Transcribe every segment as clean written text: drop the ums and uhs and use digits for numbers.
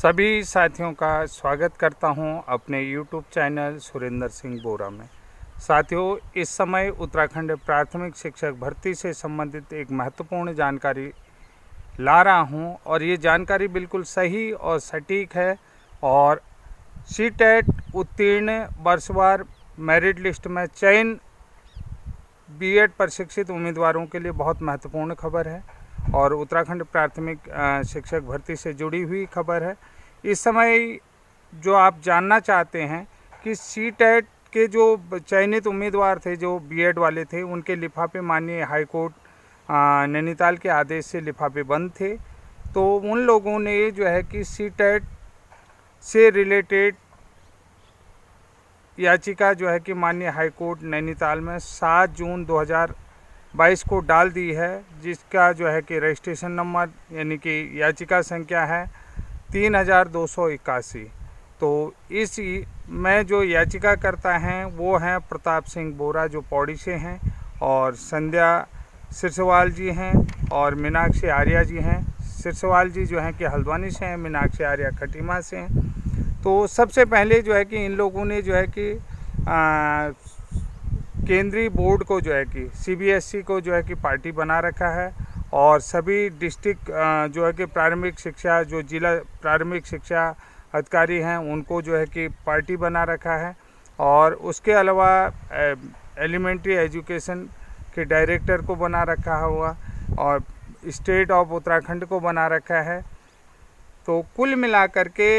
सभी साथियों का स्वागत करता हूं अपने YouTube चैनल सुरेंद्र सिंह बोरा में। साथियों, इस समय उत्तराखंड प्राथमिक शिक्षक भर्ती से संबंधित एक महत्वपूर्ण जानकारी ला रहा हूं और ये जानकारी बिल्कुल सही और सटीक है और सीटेट उत्तीर्ण वर्षवार मेरिट लिस्ट में चयन बीएड प्रशिक्षित उम्मीदवारों के लिए बहुत महत्वपूर्ण खबर है और उत्तराखंड प्राथमिक शिक्षक भर्ती से जुड़ी हुई खबर है। इस समय जो आप जानना चाहते हैं कि सीटेट के जो चयनित उम्मीदवार थे, जो बीएड वाले थे, उनके लिफाफे माननीय हाईकोर्ट नैनीताल के आदेश से लिफाफे बंद थे। तो उन लोगों ने जो है कि सीटेट से रिलेटेड याचिका जो है कि माननीय हाईकोर्ट नैनीताल में 7 जून 2022 को डाल दी है, जिसका जो है कि रजिस्ट्रेशन नंबर यानी कि याचिका संख्या है 3281। तो इस में जो याचिका करता हैं वो हैं प्रताप सिंह बोरा, जो पौड़ी से हैं, और संध्या सिरसवाल जी हैं और मीनाक्षी आर्या जी हैं। सिरसवाल जी जो हैं कि हल्द्वानी से हैं, मीनाक्षी आर्या खटीमा से हैं। तो सबसे पहले जो है कि इन लोगों ने जो है कि केंद्रीय बोर्ड को जो है कि सीबीएसई को जो है कि पार्टी बना रखा है और सभी डिस्ट्रिक्ट जो है कि प्रारंभिक शिक्षा, जो जिला प्रारंभिक शिक्षा अधिकारी हैं, उनको जो है कि पार्टी बना रखा है और उसके अलावा एलिमेंट्री एजुकेशन के डायरेक्टर को बना रखा हुआ और स्टेट ऑफ उत्तराखंड को बना रखा है। तो कुल मिलाकर के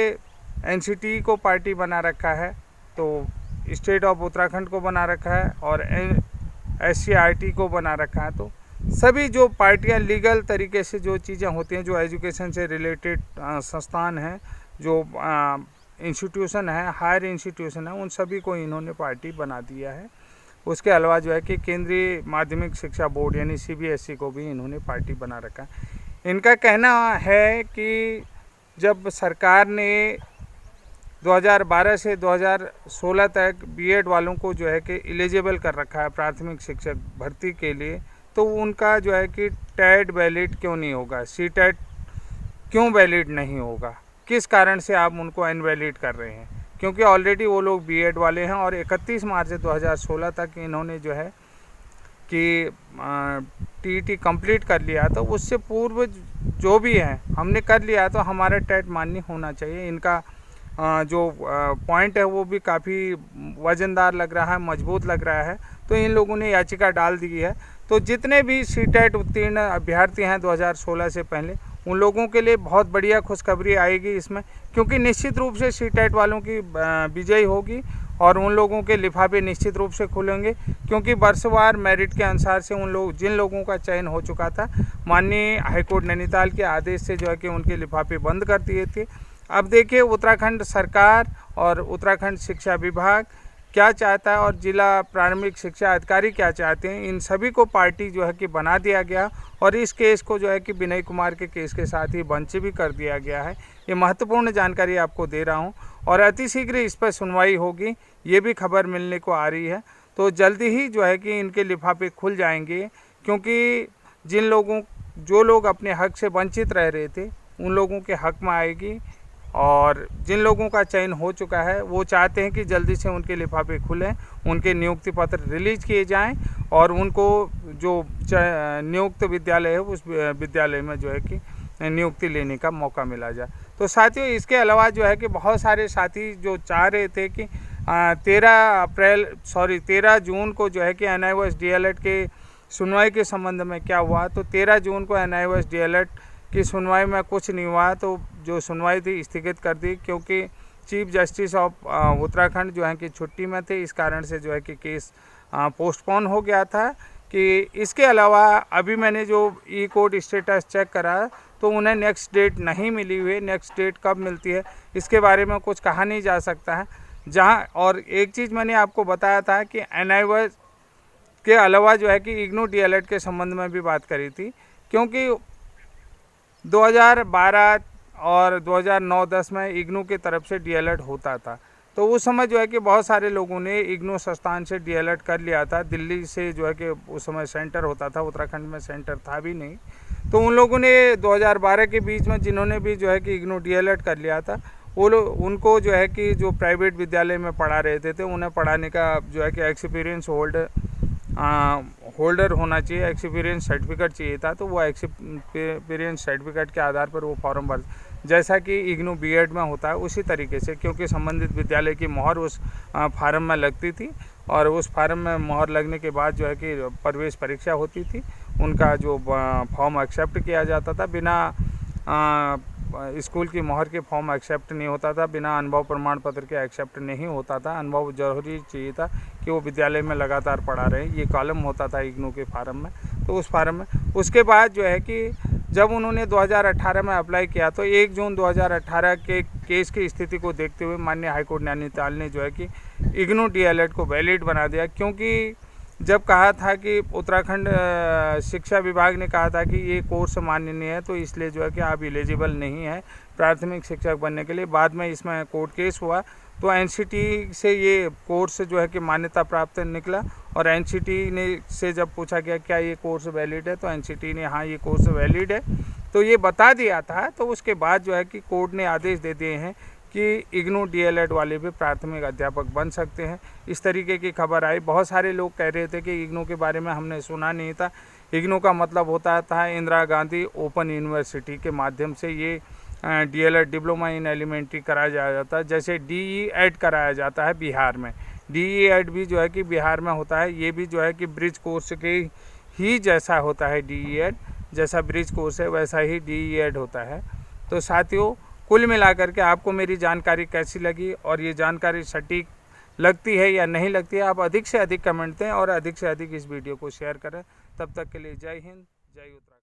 एनसीटी को पार्टी बना रखा है, तो स्टेट ऑफ उत्तराखंड को बना रखा है और एससीईआरटी को बना रखा है। तो सभी जो पार्टियां लीगल तरीके से जो चीज़ें होती हैं, जो एजुकेशन से रिलेटेड संस्थान हैं, जो इंस्टीट्यूशन है, हायर इंस्टीट्यूशन है, उन सभी को इन्होंने पार्टी बना दिया है। उसके अलावा जो है कि केंद्रीय माध्यमिक शिक्षा बोर्ड यानी सीबीएसई को भी इन्होंने पार्टी बना रखा है। इनका कहना है कि जब सरकार ने 2012 से 2016 तक बीएड वालों को जो है कि एलिजिबल कर रखा है प्राथमिक शिक्षक भर्ती के लिए, तो उनका जो है कि टेट वैलिड क्यों नहीं होगा, सीटेट क्यों वैलिड नहीं होगा, किस कारण से आप उनको इनवैलिड कर रहे हैं? क्योंकि ऑलरेडी वो लोग बीएड वाले हैं और 31 मार्च 2016 तक इन्होंने जो है कि टीईटी कंप्लीट कर लिया। तो उससे पूर्व जो भी है हमने कर लिया, तो हमारा टेट मान्य होना चाहिए। इनका जो पॉइंट है वो भी काफ़ी वजनदार लग रहा है, मजबूत लग रहा है। तो इन लोगों ने याचिका डाल दी है। तो जितने भी सीटेट उत्तीर्ण अभ्यर्थी हैं 2016 से पहले, उन लोगों के लिए बहुत बढ़िया खुशखबरी आएगी इसमें, क्योंकि निश्चित रूप से सीटेट वालों की विजयी होगी और उन लोगों के लिफाफे निश्चित रूप से खुलेंगे, क्योंकि वर्षवार मेरिट के अनुसार से जिन लोगों का चयन हो चुका था, माननीय हाईकोर्ट नैनीताल के आदेश से जो है कि उनके लिफाफे बंद कर दिए थे। अब देखिए उत्तराखंड सरकार और उत्तराखंड शिक्षा विभाग क्या चाहता है और जिला प्रारंभिक शिक्षा अधिकारी क्या चाहते हैं। इन सभी को पार्टी जो है कि बना दिया गया और इस केस को जो है कि विनय कुमार के केस के साथ ही बंच भी कर दिया गया है। ये महत्वपूर्ण जानकारी आपको दे रहा हूँ और अतिशीघ्र इस पर सुनवाई होगी, ये भी खबर मिलने को आ रही है। तो जल्दी ही जो है कि इनके लिफाफे खुल जाएंगे, क्योंकि जो लोग अपने हक से वंचित रह रहे थे, उन लोगों के हक में आएगी और जिन लोगों का चयन हो चुका है वो चाहते हैं कि जल्दी से उनके लिफाफे खुलें, उनके नियुक्ति पत्र रिलीज किए जाएं और उनको जो नियुक्त विद्यालय है उस विद्यालय में जो है कि नियुक्ति लेने का मौका मिला जाए। तो साथियों, इसके अलावा जो है कि बहुत सारे साथी जो चाह रहे थे कि 13 जून को जो है कि एनआईओएस डीएलएड के सुनवाई के संबंध में क्या हुआ, तो 13 जून को एनआईओएस डीएलएड की सुनवाई में कुछ नहीं हुआ, तो जो सुनवाई थी स्थगित कर दी, क्योंकि चीफ जस्टिस ऑफ उत्तराखंड जो है कि छुट्टी में थे। इस कारण से जो है कि केस पोस्टपोन हो गया था। कि इसके अलावा अभी मैंने जो ई कोर्ट स्टेटस चेक करा, तो उन्हें नेक्स्ट डेट नहीं मिली हुई। नेक्स्ट डेट कब मिलती है इसके बारे में कुछ कहा नहीं जा सकता है। और एक चीज़ मैंने आपको बताया था कि एनआईओएस के अलावा जो है कि इग्नू डीएलएड के संबंध में भी बात करी थी, क्योंकि 2012 और 2009-10 में इग्नू की तरफ से डीएलएड होता था। तो उस समय जो है कि बहुत सारे लोगों ने इग्नू संस्थान से डीएलएड कर लिया था। दिल्ली से जो है कि उस समय सेंटर होता था, उत्तराखंड में सेंटर था भी नहीं। तो उन लोगों ने 2012 के बीच में जिन्होंने भी जो है कि इग्नू डीएलएड कर लिया था, वो लोग उनको जो है कि जो प्राइवेट विद्यालय में पढ़ा रहे थे उन्हें पढ़ाने का जो है कि एक्सपीरियंस होल्डर होना चाहिए, एक्सपीरियंस सर्टिफिकेट चाहिए था। तो वो एक्सपीरियंस सर्टिफिकेट के आधार पर वो फॉर्म भर, जैसा कि इग्नू बीएड में होता है उसी तरीके से, क्योंकि संबंधित विद्यालय की मोहर उस फार्म में लगती थी और उस फार्म में मोहर लगने के बाद जो है कि प्रवेश परीक्षा होती थी, उनका जो फॉर्म एक्सेप्ट किया जाता था। बिना स्कूल की मोहर के फॉर्म एक्सेप्ट नहीं होता था, बिना अनुभव प्रमाण पत्र के एक्सेप्ट नहीं होता था। अनुभव जरूरी चाहिए था कि वो विद्यालय में लगातार पढ़ा रहे, ये कॉलम होता था इग्नू के फार्म में। तो उस फार्म में उसके बाद जो है कि जब उन्होंने 2018 में अप्लाई किया तो 1 जून 2018 के केस की स्थिति को देखते हुए माननीय हाईकोर्ट नैनीताल ने जो है कि इग्नू डीएलएड को वैलिड बना दिया, क्योंकि जब कहा था कि उत्तराखंड शिक्षा विभाग ने कहा था कि ये कोर्स मान्य नहीं है, तो इसलिए जो है कि आप एलिजिबल नहीं है प्राथमिक शिक्षक बनने के लिए। बाद में इसमें कोर्ट केस हुआ तो एनसीटी से ये कोर्स जो है कि मान्यता प्राप्त निकला, और एनसीटी ने से जब पूछा गया क्या ये कोर्स वैलिड है, तो एनसीटी ने हाँ ये कोर्स वैलिड है तो ये बता दिया था। तो उसके बाद जो है कि कोर्ट ने आदेश दे दिए हैं कि इग्नू डीएलएड वाले भी प्राथमिक अध्यापक बन सकते हैं। इस तरीके की खबर आई। बहुत सारे लोग कह रहे थे कि इग्नू के बारे में हमने सुना नहीं था। इग्नू का मतलब होता था इंदिरा गांधी ओपन यूनिवर्सिटी के माध्यम से ये डीएलएड डिप्लोमा इन एलिमेंट्री कराया जाता है, जैसे डीईएड कराया जाता है बिहार में। डीईएड भी जो है कि बिहार में होता है, ये भी जो है कि ब्रिज कोर्स के ही जैसा होता है। डीईएड जैसा ब्रिज कोर्स है वैसा ही डीईएड होता है। तो साथियों, कुल मिलाकर के आपको मेरी जानकारी कैसी लगी और ये जानकारी सटीक लगती है या नहीं लगती है, आप अधिक से अधिक कमेंट दें और अधिक से अधिक इस वीडियो को शेयर करें। तब तक के लिए जय हिंद, जय उत्तराखंड।